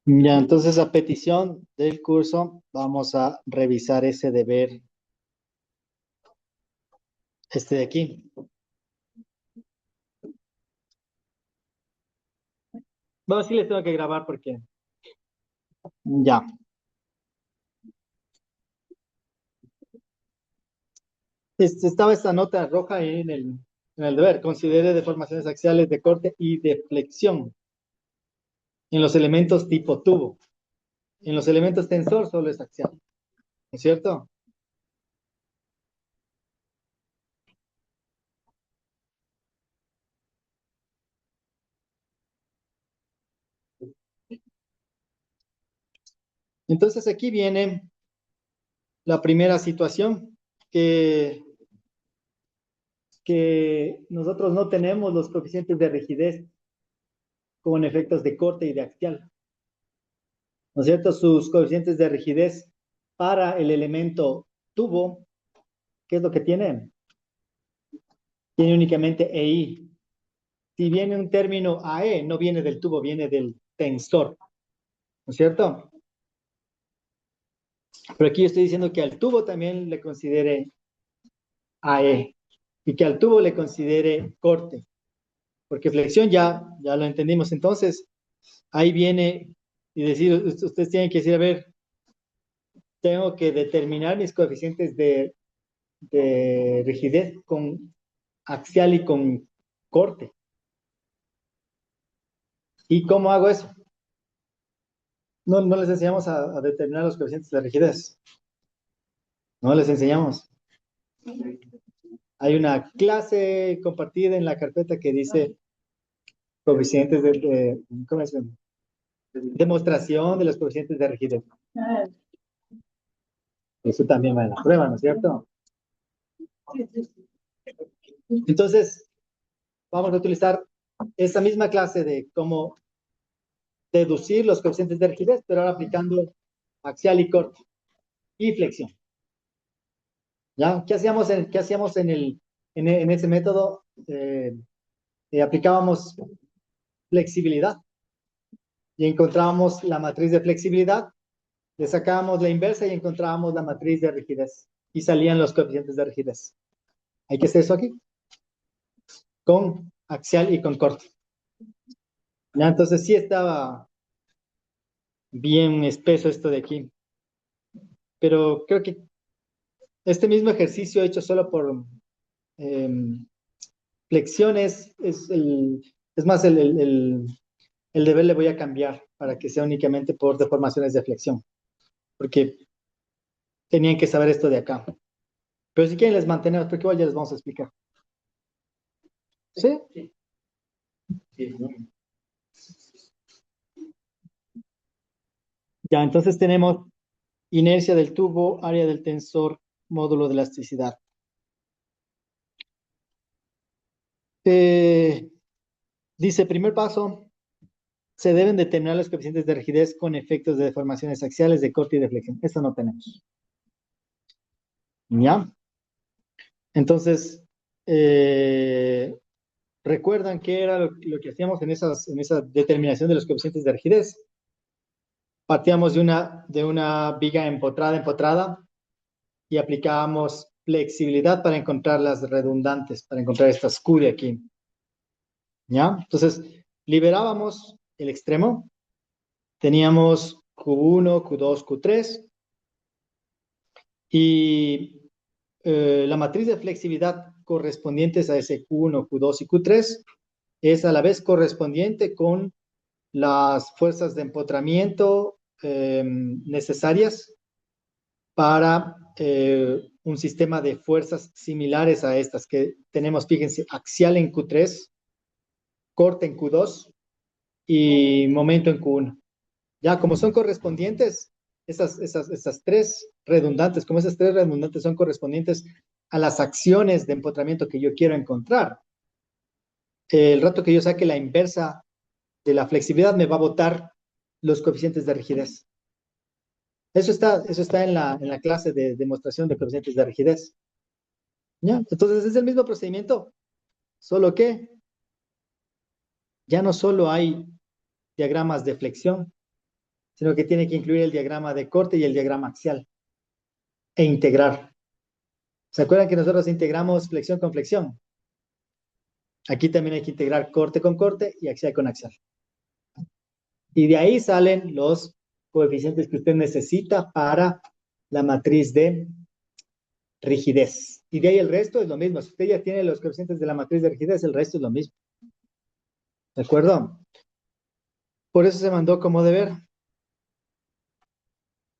Ya, entonces a petición del curso vamos a revisar ese deber, este de aquí. Bueno, sí les tengo que grabar porque ya. Estaba esta nota roja ahí en el deber. Considere deformaciones axiales de corte y de flexión en los elementos tipo tubo. En los elementos tensor solo es axial, ¿no es cierto? Entonces aquí viene la primera situación que, que nosotros no tenemos los coeficientes de rigidez con efectos de corte y de axial, ¿no es cierto? Sus coeficientes de rigidez para el elemento tubo, ¿qué es lo que tiene? Tiene únicamente EI. Si viene un término AE, no viene del tubo, viene del tensor, ¿no es cierto? Pero aquí estoy diciendo que al tubo también le considere AE y que al tubo le considere corte, porque flexión ya lo entendimos. Entonces, ahí viene y decir, ustedes tienen que decir, a ver, tengo que determinar mis coeficientes de rigidez con axial y con corte. ¿Y cómo hago eso? No les enseñamos a determinar los coeficientes de rigidez. No les enseñamos. Hay una clase compartida en la carpeta que dice coeficientes ¿cómo es? Demostración de los coeficientes de rigidez. Eso también va en la prueba, ¿no es cierto? Entonces, vamos a utilizar esa misma clase de cómo deducir los coeficientes de rigidez, pero ahora aplicando axial y corte y flexión. ¿Ya? Qué hacíamos en ese método? Aplicábamos flexibilidad y encontrábamos la matriz de flexibilidad, le sacábamos la inversa y encontrábamos la matriz de rigidez y salían los coeficientes de rigidez. Hay que hacer eso aquí, con axial y con corte. ¿Ya? Entonces sí estaba bien espeso esto de aquí, pero creo que este mismo ejercicio hecho solo por eh, flexiones es más el deber le voy a cambiar para que sea únicamente por deformaciones de flexión, porque tenían que saber esto de acá. Pero si quieren les mantenemos, porque igual ya les vamos a explicar. ¿Sí? Ya, entonces tenemos inercia del tubo, área del tensor, módulo de elasticidad. Eh, Dice, primer paso, se deben determinar los coeficientes de rigidez con efectos de deformaciones axiales de corte y de flexión. Eso no tenemos. ¿Ya? Entonces, eh, ¿recuerdan qué era lo que hacíamos en esa determinación de los coeficientes de rigidez? Partíamos de una viga empotrada y aplicábamos flexibilidad para encontrar las redundantes, para encontrar estas Q de aquí. ¿Ya? Entonces, liberábamos el extremo, teníamos Q1, Q2, Q3 y la matriz de flexibilidad correspondientes a ese Q1, Q2 y Q3 es a la vez correspondiente con las fuerzas de empotramiento necesarias para un sistema de fuerzas similares a estas que tenemos, fíjense, axial en Q3, corte en Q2 y momento en Q1. Ya, como son correspondientes, esas tres redundantes, como esas tres redundantes son correspondientes a las acciones de empotramiento que yo quiero encontrar, el rato que yo saque la inversa de la flexibilidad me va a botar los coeficientes de rigidez. Eso está en la clase de demostración de coeficientes de rigidez. ¿Ya? Entonces es el mismo procedimiento, solo que ya no solo hay diagramas de flexión, sino que tiene que incluir el diagrama de corte y el diagrama axial e integrar. ¿Se acuerdan que nosotros integramos flexión con flexión? Aquí también hay que integrar corte con corte y axial con axial. Y de ahí salen los coeficientes que usted necesita para la matriz de rigidez. Y de ahí el resto es lo mismo. Si usted ya tiene los coeficientes de la matriz de rigidez, el resto es lo mismo. ¿De acuerdo? Por eso se mandó como deber.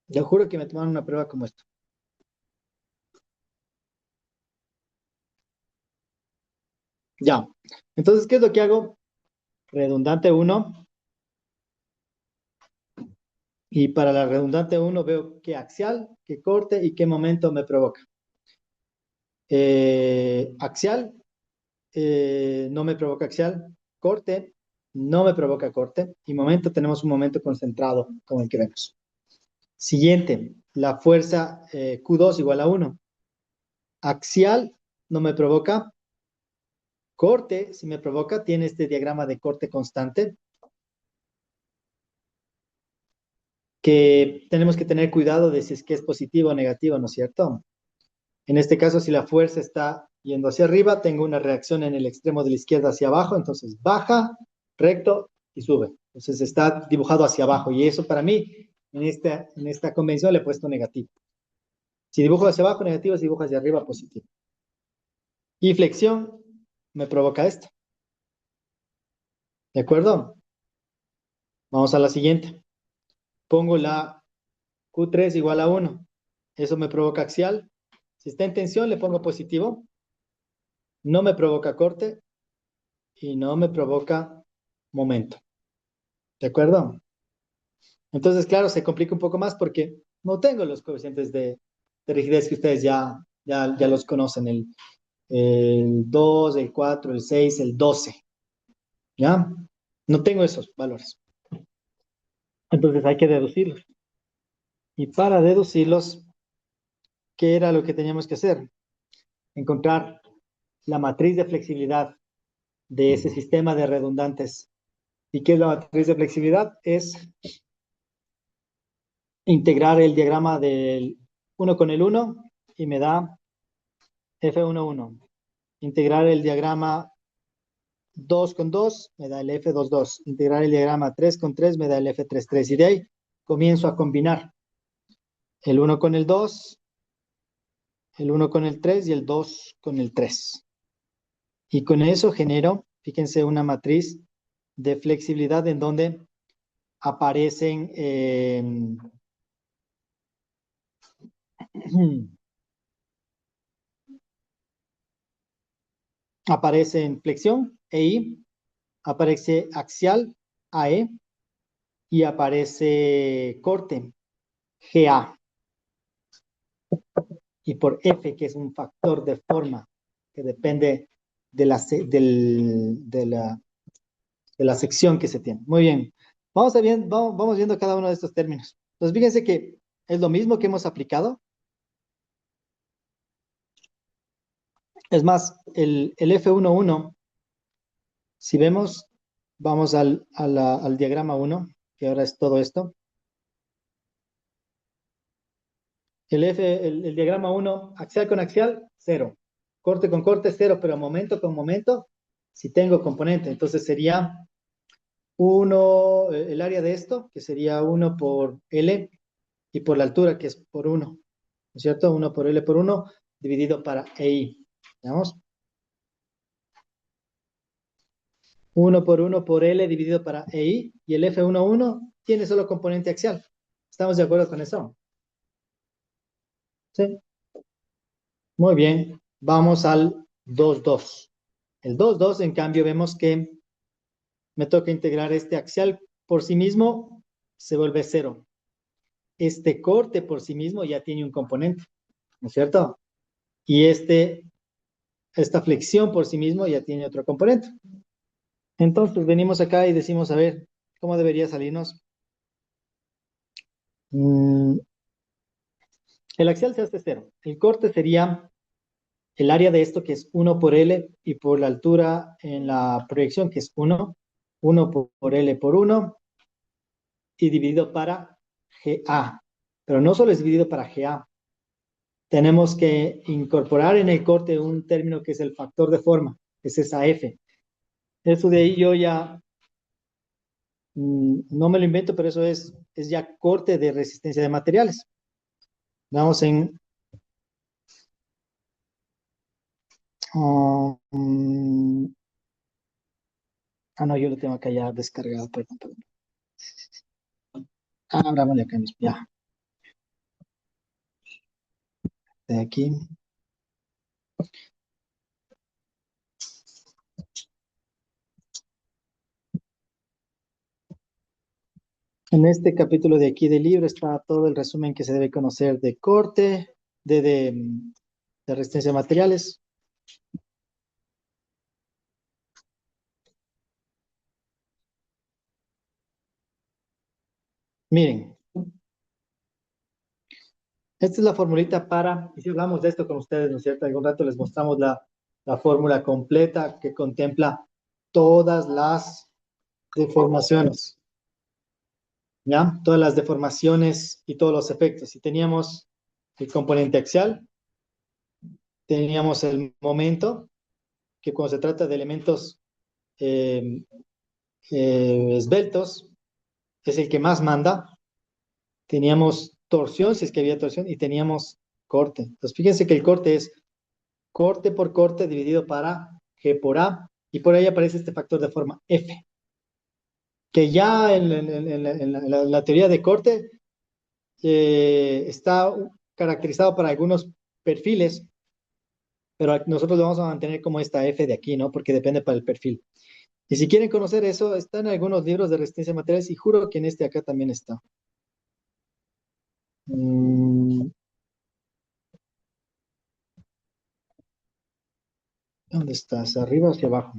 Yo juro que me tomaron una prueba como esta. Ya. Entonces, ¿qué es lo que hago? Redundante 1. Y para la redundante 1 veo qué axial, qué corte y qué momento me provoca. Axial, no me provoca axial. Corte, no me provoca corte. Y momento, tenemos un momento concentrado, como el que vemos. Siguiente, la fuerza Q2 igual a 1. Axial, no me provoca. Corte, si me provoca, tiene este diagrama de corte constante, que tenemos que tener cuidado de si es que es positivo o negativo, ¿no es cierto? En este caso, si la fuerza está yendo hacia arriba, tengo una reacción en el extremo de la izquierda hacia abajo, entonces baja, recto y sube. Entonces está dibujado hacia abajo y eso para mí, en esta convención le he puesto negativo. Si dibujo hacia abajo, negativo, si dibujo hacia arriba, positivo. Y flexión me provoca esto. ¿De acuerdo? Vamos a la siguiente. Pongo la Q3 igual a 1. Eso me provoca axial. Si está en tensión, le pongo positivo. No me provoca corte y no me provoca momento. ¿De acuerdo? Entonces, claro, se complica un poco más porque no tengo los coeficientes de rigidez que ustedes ya los conocen, el 2, el 4, el 6, el 12. ¿Ya? No tengo esos valores. Entonces hay que deducirlos. Y para deducirlos, ¿qué era lo que teníamos que hacer? Encontrar la matriz de flexibilidad de ese sistema de redundantes. ¿Y qué es la matriz de flexibilidad? Es integrar el diagrama del 1 con el 1 y me da F11. Integrar el diagrama 2 con 2 me da el F22. Integrar el diagrama 3 con 3 me da el F33. Y de ahí comienzo a combinar el 1 con el 2, el 1 con el 3 y el 2 con el 3. Y con eso genero, fíjense, una matriz de flexibilidad en donde aparecen aparece en flexión, EI, aparece axial, AE, y aparece corte, GA, y por F, que es un factor de forma que depende de la sección que se tiene. Muy bien, vamos viendo cada uno de estos términos. Entonces, fíjense que es lo mismo que hemos aplicado. Es más, el F11, si vemos, vamos al diagrama 1, que ahora es todo esto. El diagrama 1, axial con axial, 0. Corte con corte, 0, pero momento con momento, si tengo componente. Entonces sería 1, el área de esto, que sería 1 por L, y por la altura, que es por 1. ¿No es cierto? 1 por L por 1, dividido para EI. ¿Veamos? 1 por 1 por L dividido para EI, y el F11 tiene solo componente axial. ¿Estamos de acuerdo con eso? Sí. Muy bien. Vamos al 2,2. El 2,2, en cambio, vemos que me toca integrar este axial por sí mismo, se vuelve 0. Este corte por sí mismo ya tiene un componente, ¿no es cierto? Y esta flexión por sí mismo ya tiene otro componente. Entonces venimos acá y decimos, a ver, ¿cómo debería salirnos? El axial se hace 0. El corte sería el área de esto que es 1 por L y por la altura en la proyección que es 1 por L por 1 y dividido para GA. Pero no solo es dividido para GA. Tenemos que incorporar en el corte un término que es el factor de forma, que es esa F. Eso de ahí yo ya no me lo invento, pero eso es ya corte de resistencia de materiales. Vamos en... no, yo lo tengo acá ya descargado, perdón, perdón. Abrámosle acá mismo, ya. De aquí. En este capítulo de aquí del libro está todo el resumen que se debe conocer de corte, de resistencia de materiales. Miren, esta es la formulita para, y si hablamos de esto con ustedes, ¿no es cierto? Algún rato les mostramos la fórmula completa que contempla todas las deformaciones, ¿ya? Todas las deformaciones y todos los efectos. Si teníamos el componente axial, teníamos el momento, que cuando se trata de elementos eh, esbeltos, es el que más manda. Teníamos torsión, si es que había torsión, y teníamos corte. Entonces, fíjense que el corte es corte por corte dividido para G por A, y por ahí aparece este factor de forma F, que ya en la teoría de corte está caracterizado para algunos perfiles, pero nosotros lo vamos a mantener como esta F de aquí, ¿no? Porque depende para el perfil. Y si quieren conocer eso, está en algunos libros de resistencia a materiales y juro que en este acá también está. Mm, ¿Dónde estás? ¿Arriba o hacia abajo?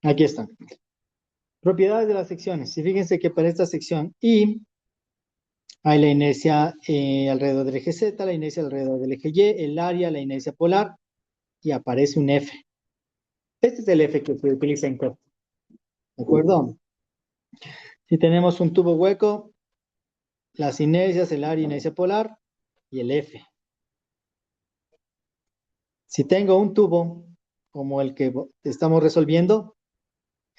Aquí está. Propiedades de las secciones. Y fíjense que para esta sección I hay la inercia alrededor del eje Z, la inercia alrededor del eje Y, el área, la inercia polar, y aparece un F. Este es el F que se utiliza en corte. ¿De acuerdo? Si tenemos un tubo hueco, las inercias, el área, inercia polar y el F. Si tengo un tubo como el que estamos resolviendo,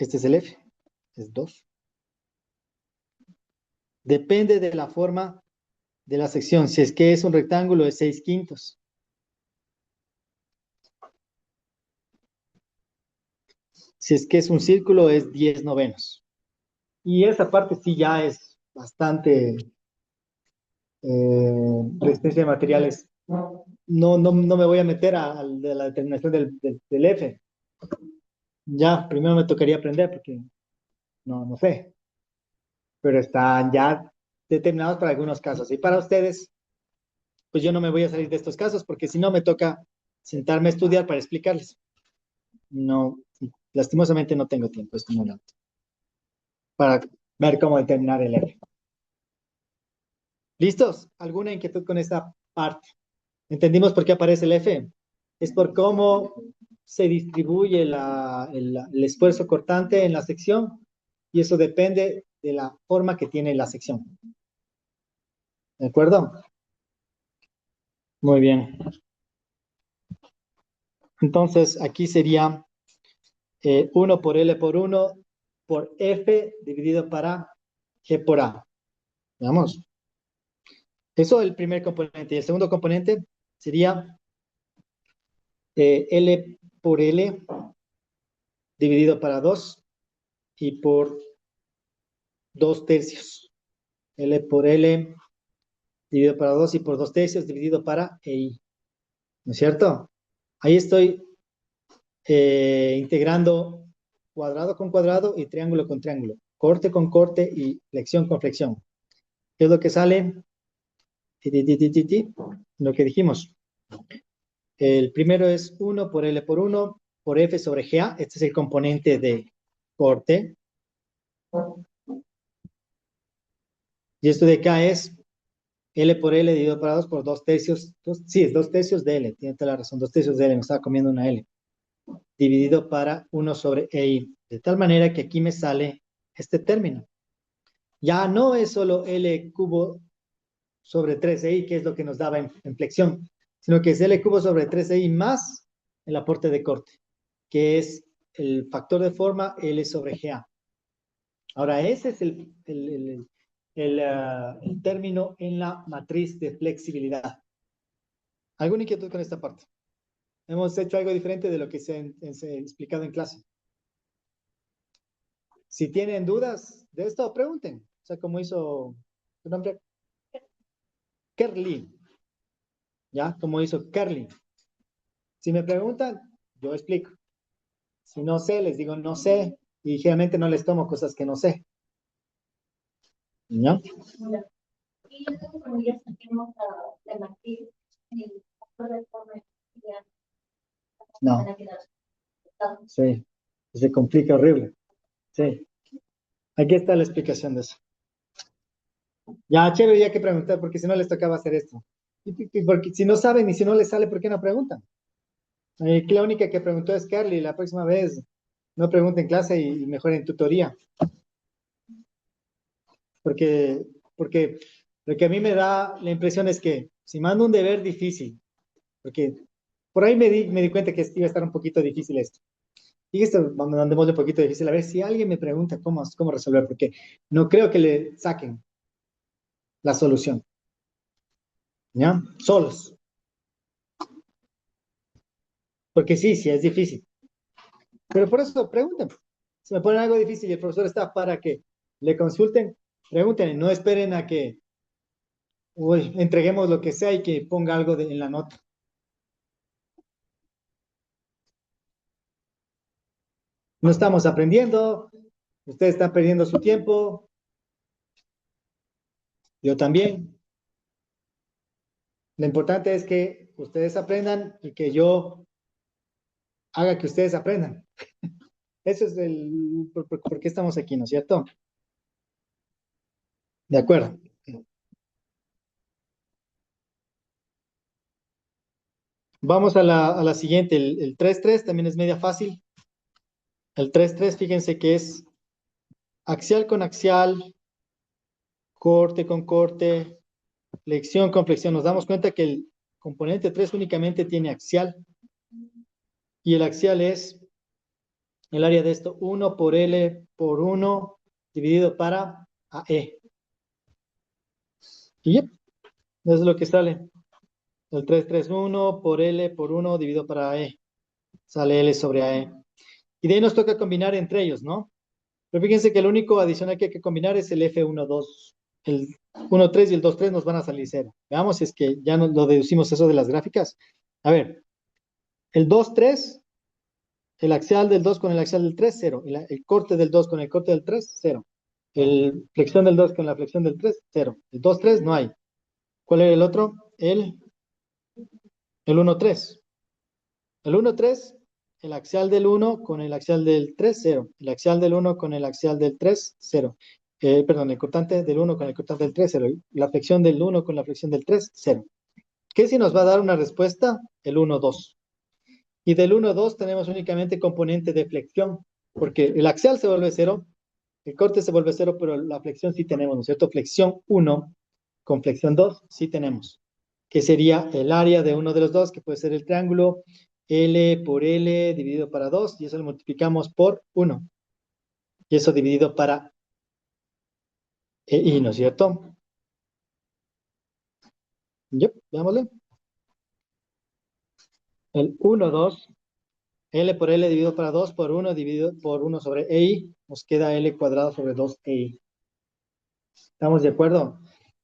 este es el F, es 2. Depende de la forma de la sección. Si es que es un rectángulo, es 6/5. Si es que es un círculo, es 10/9. Y esa parte sí ya es bastante resistencia de materiales. No me voy a meter de la determinación del F. Ya, primero me tocaría aprender porque no sé. Pero están ya determinados para algunos casos. Y para ustedes, pues yo no me voy a salir de estos casos porque si no me toca sentarme a estudiar para explicarles. No, lastimosamente no tengo tiempo este momento para ver cómo determinar el F. ¿Listos? ¿Alguna inquietud con esta parte? ¿Entendimos por qué aparece el F? Es por cómo se distribuye el esfuerzo cortante en la sección y eso depende de la forma que tiene la sección. ¿De acuerdo? Muy bien. Entonces, aquí sería 1 por L por 1 por F dividido para G por A. Veamos. Eso es el primer componente. Y el segundo componente sería L por L dividido para 2 y por 2/3. L por L dividido para 2 y por 2/3 dividido para EI. ¿No es cierto? Ahí estoy integrando cuadrado con cuadrado y triángulo con triángulo. Corte con corte y flexión con flexión. ¿Qué es lo que sale? Lo que dijimos. El primero es 1 por L por 1 por F sobre GA. Este es el componente de corte. Y esto de acá es L por L dividido por 2 por 2 tercios. Sí, es 2 tercios de L. Tiene toda la razón. 2 tercios de L. Me estaba comiendo una L. Dividido para 1 sobre EI. De tal manera que aquí me sale este término. Ya no es solo L cubo sobre 3i, que es lo que nos daba en flexión, sino que es L cubo sobre 3i más el aporte de corte, que es el factor de forma L sobre GA. Ahora, ese es el término en la matriz de flexibilidad. ¿Alguna inquietud con esta parte? Hemos hecho algo diferente de lo que se ha explicado en clase. Si tienen dudas de esto, pregunten. O sea, como hizo su nombre, Kerly. ¿Ya? Como hizo Kerly. Si me preguntan, yo explico. Si no sé, les digo no sé. Y generalmente no les tomo cosas que no sé. ¿Ya? Y luego, cuando ya saquemos la matriz, el factor de forma ya no. Sí. Se complica horrible. Sí. Aquí está la explicación de eso. Ya, chévere, ya que preguntar, porque si no les tocaba hacer esto. Porque si no saben y si no les sale, ¿por qué no preguntan? Que la única que preguntó es Carly. La próxima vez no pregunten en clase y mejor en tutoría. Porque, porque lo que a mí me da la impresión es que si mando un deber difícil, porque por ahí me di cuenta que iba a estar un poquito difícil esto. Y esto mandémosle un poquito difícil, a ver si alguien me pregunta cómo resolver, porque no creo que le saquen la solución, ¿ya? Solos. Porque sí, es difícil. Pero por eso pregunten. Si me ponen algo difícil y el profesor está para que le consulten, pregunten, no esperen a que entreguemos lo que sea y que ponga algo en la nota. No estamos aprendiendo, ustedes están perdiendo su tiempo, yo también. Lo importante es que ustedes aprendan y que yo haga que ustedes aprendan. Eso es por qué estamos aquí, ¿no es cierto? De acuerdo. Vamos a la siguiente, el 3-3 también es media fácil. El 3-3, fíjense que es axial con axial, corte con corte, flexión con flexión. Nos damos cuenta que el componente 3 únicamente tiene axial y el axial es el área de esto, 1 por L por 1 dividido para AE. Y yep, eso es lo que sale. El 331 por L por 1 dividido para AE. Sale L sobre AE. Y de ahí nos toca combinar entre ellos, ¿no? Pero fíjense que el único adicional que hay que combinar es el F12. El 1,3 y el 2,3 nos van a salir cero. Veamos si es que ya lo deducimos eso de las gráficas. A ver, el 2,3, el axial del 2 con el axial del 3, cero. El corte del 2 con el corte del 3, cero. El flexión del 2 con la flexión del 3, cero. El 2,3 no hay. ¿Cuál era el otro? El 1,3. El 1,3, el axial del 1 con el axial del 3, cero. El axial del 1 con el axial del 3, cero. Perdón, el cortante del 1 con el cortante del 3, cero. La flexión del 1 con la flexión del 3, cero. ¿Qué si nos va a dar una respuesta? El 1,2. Y del 1,2 tenemos únicamente componente de flexión, porque el axial se vuelve cero, el corte se vuelve cero, pero la flexión sí tenemos, ¿no es cierto? Flexión 1 con flexión 2 sí tenemos, que sería el área de uno de los dos, que puede ser el triángulo L por L dividido para 2, y eso lo multiplicamos por 1. Y eso dividido para I, ¿no es cierto? Yep, veámoslo. El 1, 2, L por L dividido para 2 por 1 dividido por 1 sobre EI, nos queda L cuadrado sobre 2EI. ¿Estamos de acuerdo?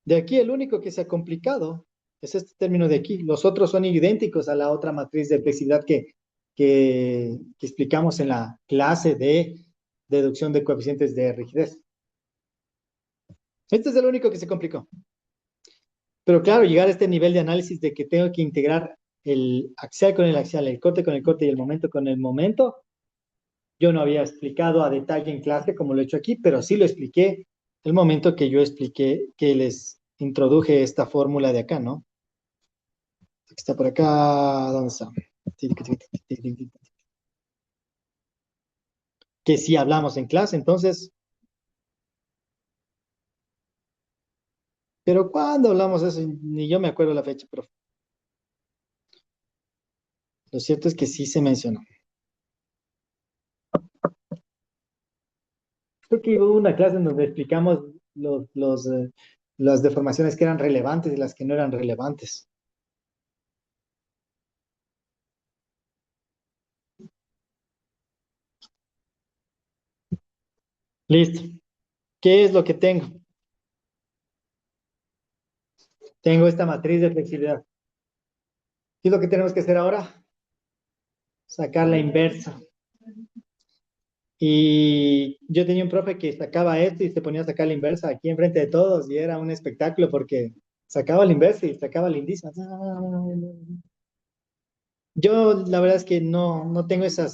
De aquí el único que se ha complicado es este término de aquí. Los otros son idénticos a la otra matriz de flexibilidad que explicamos en la clase de deducción de coeficientes de rigidez. Este es el único que se complicó. Pero claro, llegar a este nivel de análisis de que tengo que integrar el axial con el axial, el corte con el corte y el momento con el momento, yo no había explicado a detalle en clase como lo he hecho aquí, pero sí lo expliqué el momento que yo expliqué, que les introduje esta fórmula de acá, ¿no? Está por acá, ¿dónde está? Que sí hablamos en clase, entonces, pero ¿cuándo hablamos eso? Ni yo me acuerdo la fecha, pero lo cierto es que sí se mencionó. Creo que hubo una clase en donde explicamos las deformaciones que eran relevantes y las que no eran relevantes. Listo. ¿Qué es lo que tengo? Tengo esta matriz de flexibilidad. ¿Qué es lo que tenemos que hacer ahora? Sacar la inversa. Y yo tenía un profe que sacaba esto y se ponía a sacar la inversa aquí enfrente de todos y era un espectáculo porque sacaba la inversa y sacaba el índice. Yo la verdad es que no tengo esa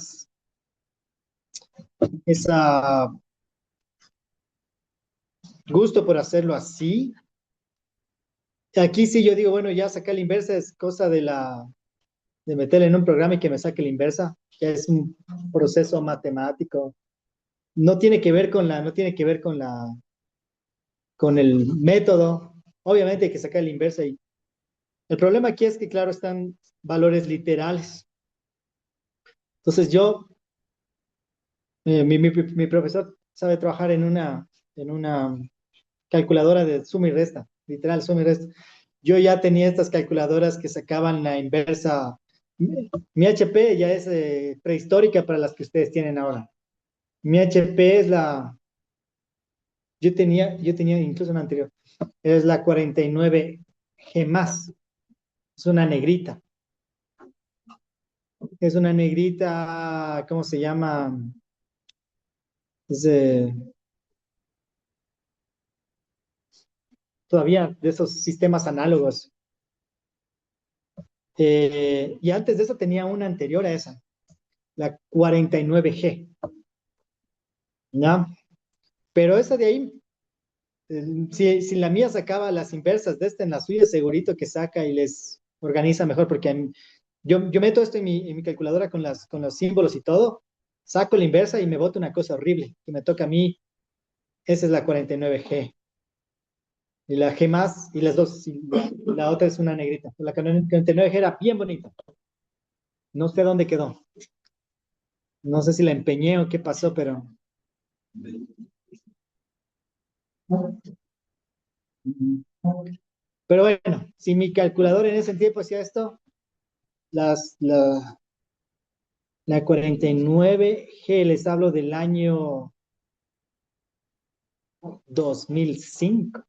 gusto por hacerlo así. Aquí sí yo digo, bueno, ya sacar la inversa es cosa de meterle en un programa y que me saque la inversa, que es un proceso matemático. No tiene que ver no tiene que ver con el método. Obviamente hay que sacar la inversa y el problema aquí es que, claro, están valores literales. Entonces mi profesor sabe trabajar en una calculadora de suma y resta, literal, suma y resta. Yo ya tenía estas calculadoras que sacaban la inversa. Mi HP ya es prehistórica para las que ustedes tienen ahora. Mi HP es yo tenía incluso una anterior, es la 49G más, es una negrita. Es una negrita, ¿cómo se llama? Es todavía de esos sistemas análogos. Y antes de eso tenía una anterior a esa, la 49G, ¿ya? Pero esa de ahí, si la mía sacaba las inversas de esta en la suya, segurito que saca y les organiza mejor, porque yo meto esto en mi calculadora con los símbolos y todo, saco la inversa y me bota una cosa horrible, que me toca a mí, esa es la 49G. Y la G más, y las dos, y la otra es una negrita. La 49G era bien bonita. No sé dónde quedó. No sé si la empeñé o qué pasó, pero. Pero bueno, si mi calculador en ese tiempo hacía esto, las, la, la 49G, les hablo del año 2005.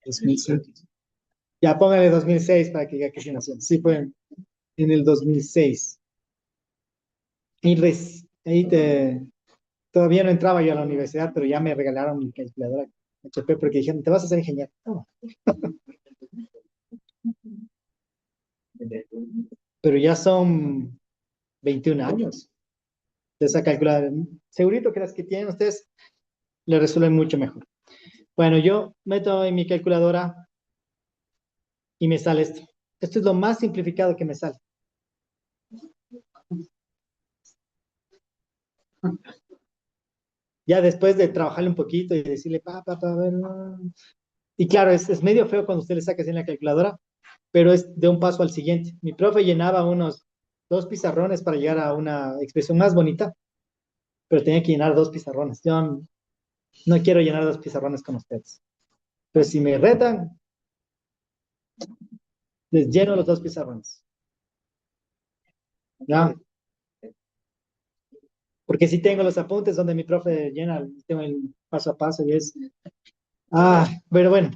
2005. Ya póngale 2006 para que diga que sí nació. Sí, fue en el 2006. Todavía no entraba yo a la universidad, pero ya me regalaron mi calculadora HP porque dijeron, te vas a hacer ingeniero. No, pero ya son 21 años de esa calculadora. Segurito que las que tienen ustedes le resuelven mucho mejor. Bueno, yo meto en mi calculadora y me sale esto. Esto es lo más simplificado que me sale. Ya después de trabajarle un poquito y decirle, a ver, no. Y claro, es medio feo cuando usted le saca así en la calculadora, pero es de un paso al siguiente. Mi profe llenaba unos 2 pizarrones para llegar a una expresión más bonita, pero tenía que llenar 2 pizarrones. Yo no quiero llenar 2 pizarrones con ustedes. Pero si me retan, les lleno los 2 pizarrones. ¿Ya? Porque sí tengo los apuntes donde mi profe llena, tengo el paso a paso y es. Pero bueno,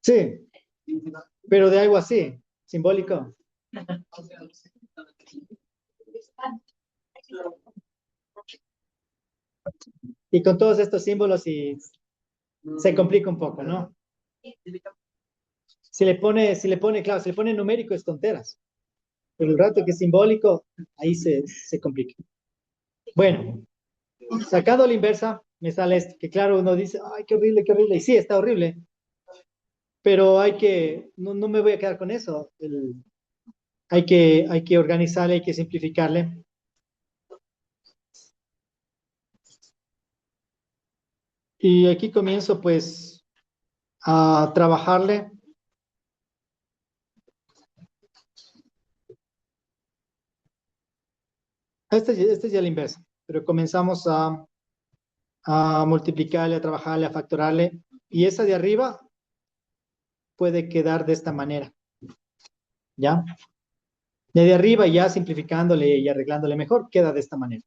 sí. pero de algo así, simbólico. Y con todos estos símbolos y se complica un poco, ¿no? Claro, si le pone numérico es tonteras, pero el rato que es simbólico, ahí se complica. Bueno, sacando la inversa, me sale esto, que claro, uno dice, ay, qué horrible, y sí, está horrible, pero no me voy a quedar con eso. Hay que organizarle, hay que simplificarle. Y aquí comienzo pues a trabajarle. Este es ya la inversa, pero comenzamos a multiplicarle, a trabajarle, a factorarle. Y esa de arriba puede quedar de esta manera, ¿ya? De arriba ya simplificándole y arreglándole mejor, queda de esta manera.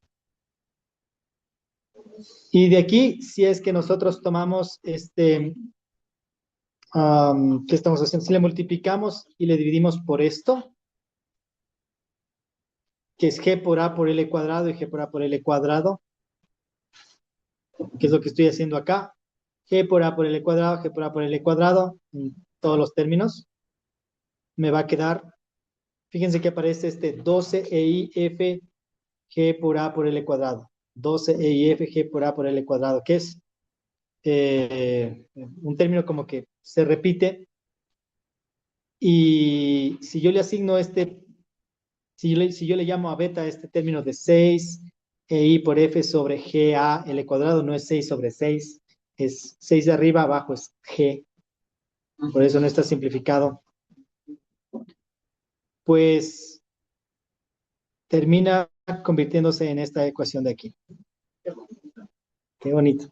Y de aquí, si es que nosotros tomamos ¿qué estamos haciendo? Si le multiplicamos y le dividimos por esto, que es g por a por l cuadrado y g por a por l cuadrado, que es lo que estoy haciendo acá. G por a por l cuadrado, g por a por l cuadrado, en todos los términos, me va a quedar, fíjense que aparece este 12 EI F G por a por l cuadrado. 12 EI F G por a por l cuadrado, que es un término como que se repite. Y si yo le asigno si yo le llamo a beta este término de 6 EI por F sobre GA L cuadrado, no es 6 sobre 6, es 6 de arriba, abajo es G, por eso no está simplificado. Pues termina convirtiéndose en esta ecuación de aquí. Qué bonito.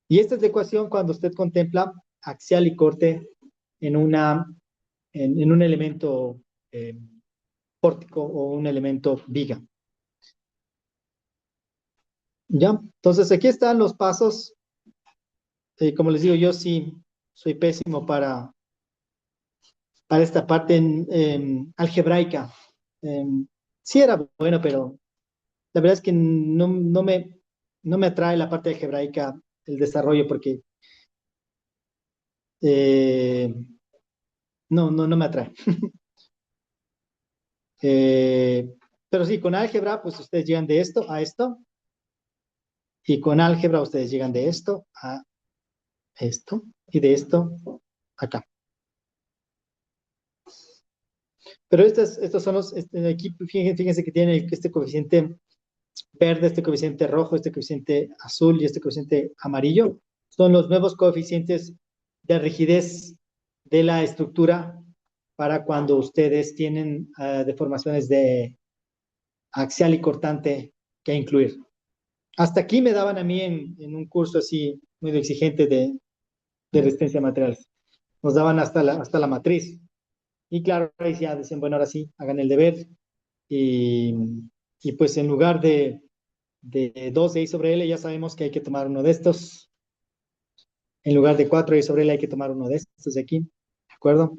Y esta es la ecuación cuando usted contempla axial y corte en, en un elemento eh, pórtico o un elemento viga. ¿Ya? Entonces aquí están los pasos. Como les digo, yo sí soy pésimo para esta parte algebraica. Sí era bueno, pero la verdad es que no me atrae la parte algebraica, el desarrollo, porque eh, no me atrae. Pero sí, con álgebra, pues ustedes llegan de esto a esto, y con álgebra ustedes llegan de esto a esto, y de esto acá. Pero estos son aquí fíjense que tiene este coeficiente verde, este coeficiente rojo, este coeficiente azul y este coeficiente amarillo. Son los nuevos coeficientes de rigidez de la estructura para cuando ustedes tienen deformaciones de axial y cortante que incluir. Hasta aquí me daban a mí en un curso así muy exigente de resistencia a materiales. Nos daban hasta la matriz. Y claro, ahí ya decían, bueno, ahora sí, hagan el deber. Y, y pues en lugar de 2 de I sobre L, ya sabemos que hay que tomar uno de estos. En lugar de 4 I sobre L, hay que tomar uno de estos de aquí. ¿De acuerdo?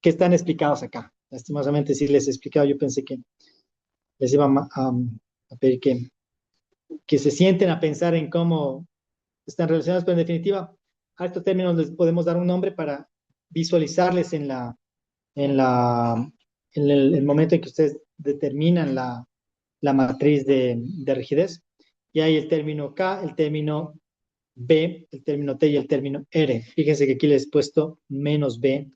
Que están explicados acá. Lastimosamente, si les he explicado, yo pensé que les iba a pedir que se sienten a pensar en cómo están relacionados, pero en definitiva, a estos términos les podemos dar un nombre para visualizarles en la, el momento en que ustedes determinan la matriz de rigidez. Y hay el término K, el término B, el término T y el término R. Fíjense que aquí les he puesto menos B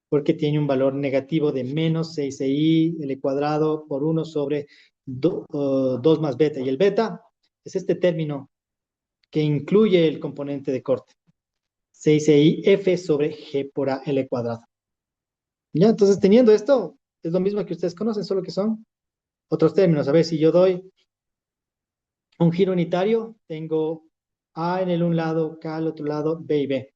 porque tiene un valor negativo de menos 6i L cuadrado por 1 sobre 2 más beta. Y el beta es este término que incluye el componente de corte. 6i F sobre G por A L cuadrado. Ya, entonces teniendo esto, es lo mismo que ustedes conocen, solo que son otros términos. A ver, si yo doy un giro unitario, tengo A en el un lado, K al otro lado, B y B.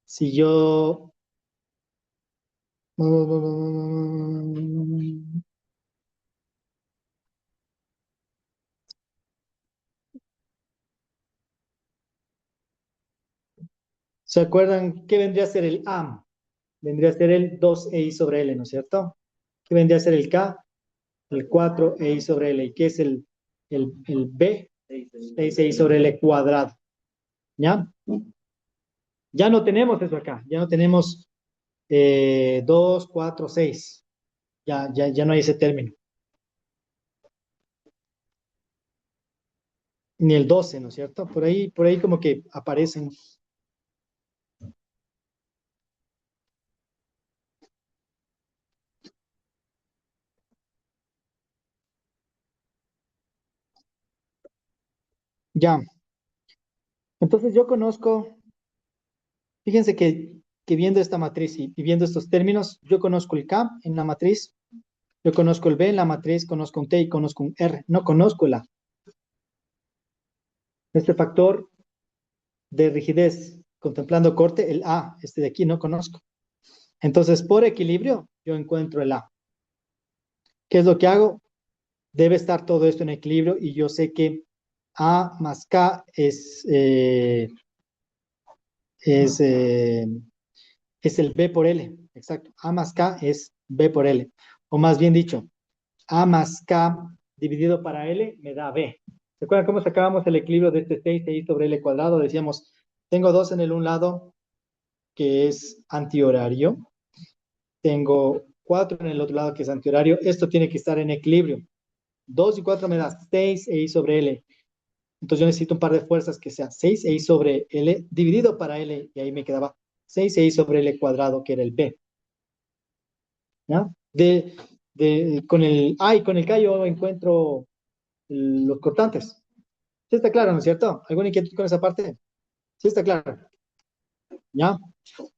Si yo ¿Se acuerdan qué vendría a ser el A? Vendría a ser el 2EI sobre L, ¿no es cierto? ¿Qué vendría a ser el K? El 4EI sobre L. ¿Y qué es el B? 6EI sobre L cuadrado. ¿Ya? Ya no tenemos eso acá. Ya no tenemos 2, 4, 6. Ya no hay ese término. Ni el 12, ¿no es cierto? Por ahí como que aparecen. Ya. Entonces yo conozco, fíjense que viendo esta matriz y viendo estos términos, yo conozco el K en la matriz, yo conozco el B en la matriz, conozco un T y conozco un R. No conozco el A. Este factor de rigidez, contemplando corte, el A, este de aquí no conozco. Entonces, por equilibrio, yo encuentro el A. ¿Qué es lo que hago? Debe estar todo esto en equilibrio y yo sé que A más K es, eh, es el B por L. Exacto. A más K es B por L. O más bien dicho, A más K dividido para L me da B. ¿Se acuerdan cómo sacábamos el equilibrio de este 6 sobre L cuadrado? Decíamos, tengo 2 en el un lado que es antihorario. Tengo 4 en el otro lado que es antihorario. Esto tiene que estar en equilibrio. 2 y 4 me da 6 sobre L. Entonces yo necesito un par de fuerzas que sea 6 sobre L dividido para L. Y ahí me quedaba 6 sobre L cuadrado, que era el B. ¿Ya? Con el A y con el K yo encuentro los cortantes. Sí está claro, ¿no es cierto? ¿Alguna inquietud con esa parte? Sí está claro. ¿Ya?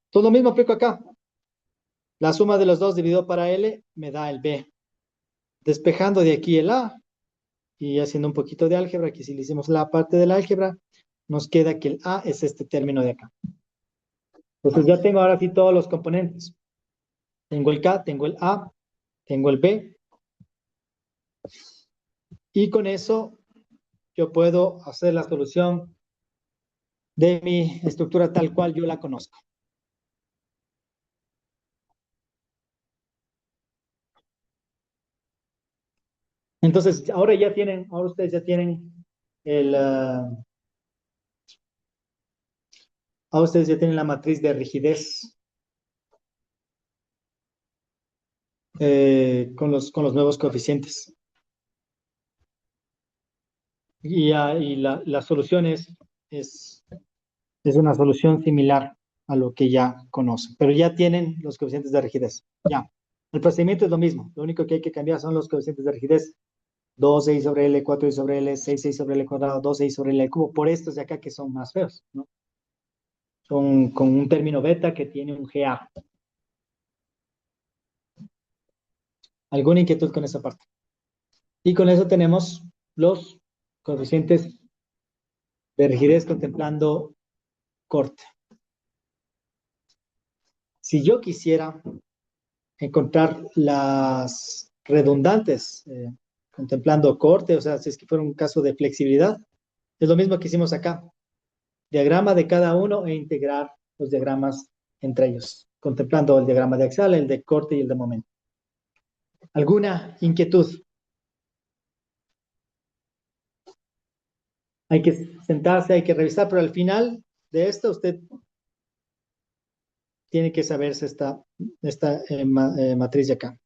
Todo lo mismo aplico acá. La suma de los dos dividido para L me da el B. Despejando de aquí el A y haciendo un poquito de álgebra, aquí si le hicimos la parte del álgebra, nos queda que el A es este término de acá. Entonces ya tengo ahora sí todos los componentes. Tengo el K, tengo el A, tengo el B, y con eso yo puedo hacer la solución de mi estructura tal cual yo la conozco. Entonces, ahora ustedes ya tienen ahora ustedes ya tienen la matriz de rigidez con los nuevos coeficientes. Y la solución es una solución similar a lo que ya conocen, pero ya tienen los coeficientes de rigidez. Ya. El procedimiento es lo mismo. Lo único que hay que cambiar son los coeficientes de rigidez. 2 sobre L, 4 sobre L, 6 sobre L cuadrado, 2 sobre L al cubo, por estos de acá que son más feos, ¿no? Son con un término beta que tiene un GA. ¿Alguna inquietud con esa parte? Y con eso tenemos los coeficientes de rigidez contemplando corte. Si yo quisiera encontrar las redundantes contemplando corte, o sea, si es que fuera un caso de flexibilidad, es lo mismo que hicimos acá. Diagrama de cada uno e integrar los diagramas entre ellos, contemplando el diagrama de axial, el de corte y el de momento. ¿Alguna inquietud? Hay que sentarse, hay que revisar, pero al final de esto usted tiene que saberse esta matriz de acá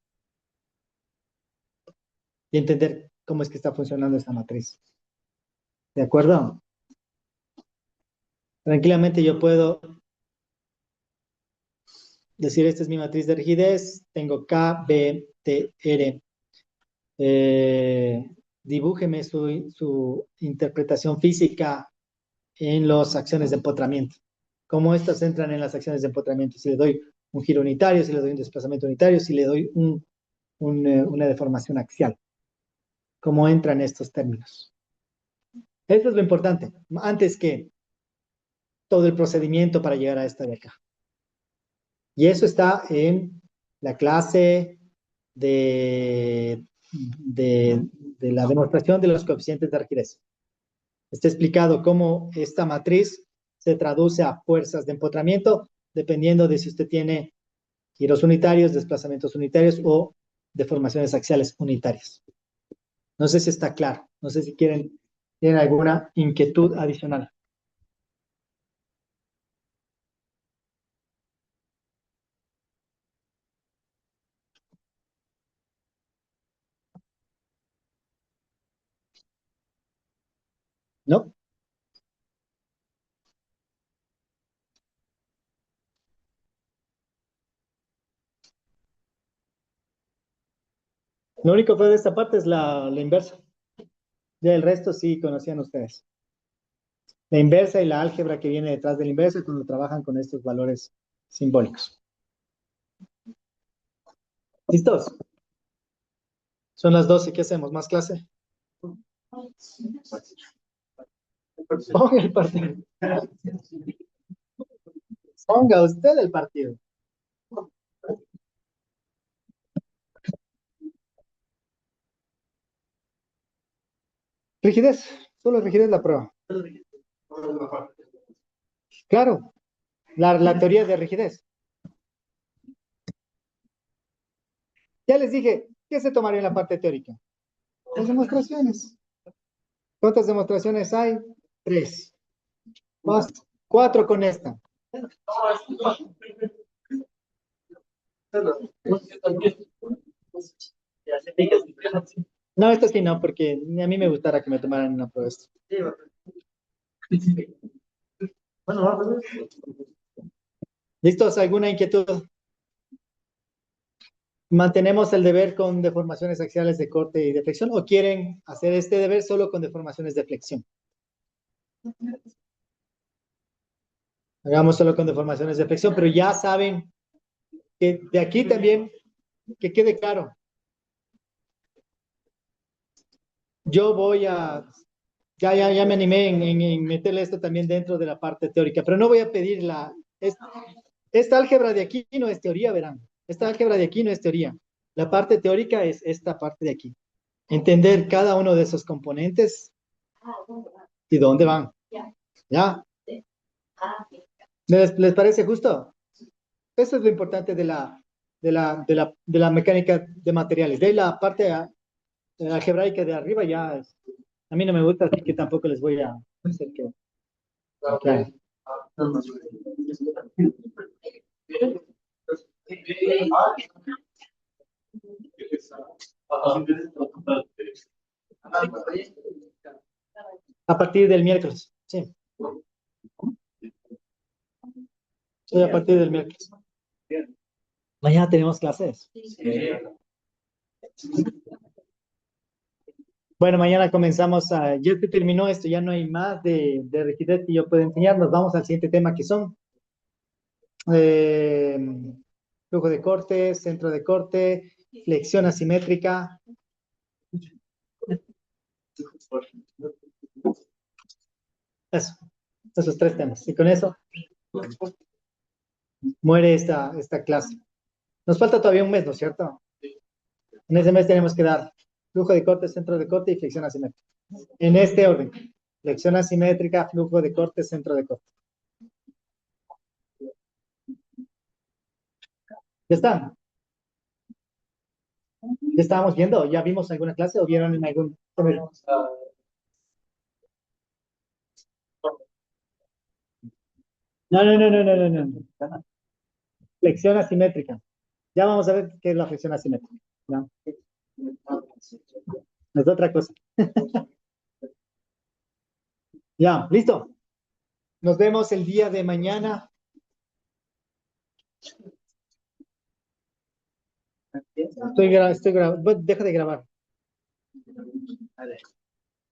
y entender cómo es que está funcionando esta matriz. ¿De acuerdo? Tranquilamente yo puedo decir, esta es mi matriz de rigidez, tengo K, B, T, R. Dibújeme su interpretación física en las acciones de empotramiento. Cómo estas entran en las acciones de empotramiento. Si le doy un giro unitario, si le doy un desplazamiento unitario, si le doy una deformación axial. Cómo entran estos términos. Eso es lo importante, antes que todo el procedimiento para llegar a esta de acá. Y eso está en la clase de, de la demostración de los coeficientes de rigidez. Está explicado cómo esta matriz se traduce a fuerzas de empotramiento, dependiendo de si usted tiene giros unitarios, desplazamientos unitarios o deformaciones axiales unitarias. No sé si está claro. No sé si tienen alguna inquietud adicional. ¿No? Lo único que de esta parte es la inversa. Ya el resto sí conocían ustedes. La inversa y la álgebra que viene detrás de la inversa cuando trabajan con estos valores simbólicos. ¿Listos? Son las 12. ¿Qué hacemos? ¿Más clase? Ponga el partido. Ponga usted el partido. Rigidez. Solo rigidez la prueba. Claro. La teoría de rigidez. Ya les dije, ¿qué se tomaría en la parte teórica? Las demostraciones. ¿Cuántas demostraciones hay? 3. Más 4 con esta. No, esto sí no, porque ni a mí me gustara que me tomaran una prueba. Esto. ¿Listos? ¿Alguna inquietud? ¿Mantenemos el deber con deformaciones axiales de corte y de flexión o quieren hacer este deber solo con deformaciones de flexión? Hagamos solo con deformaciones de flexión, pero ya saben que de aquí también, que quede claro, yo voy a, ya me animé en meterle esto también dentro de la parte teórica, pero no voy a pedir esta álgebra de aquí no es teoría, verán. Esta álgebra de aquí no es teoría. La parte teórica es esta parte de aquí. Entender cada uno de esos componentes y dónde van. ¿Ya? ¿Les parece justo? Eso es lo importante de la mecánica de materiales. De la parte algebraica de arriba ya a mí no me gusta, así que tampoco les voy a hacer que. Okay. A partir del miércoles. Sí, sí, a partir del miércoles. Mañana tenemos clases. Bueno, mañana comenzamos ya se terminó esto, ya no hay más de rigidez que yo pueda enseñar. Nos vamos al siguiente tema que son eh, flujo de corte, centro de corte, flexión asimétrica. Eso, esos 3 temas. Y con eso muere esta clase. Nos falta todavía un mes, ¿no es cierto? En ese mes tenemos que dar flujo de corte, centro de corte y flexión asimétrica. En este orden. Flexión asimétrica, flujo de corte, centro de corte. ¿Ya están? ¿Ya estábamos viendo? ¿Ya vimos alguna clase o vieron en algún? No, no, no, no, no, no, no. Flexión asimétrica. Ya vamos a ver qué es la flexión asimétrica. ¿Ya? Es otra cosa. Ya, listo. Nos vemos el día de mañana. Estoy grabando. Deja de grabar.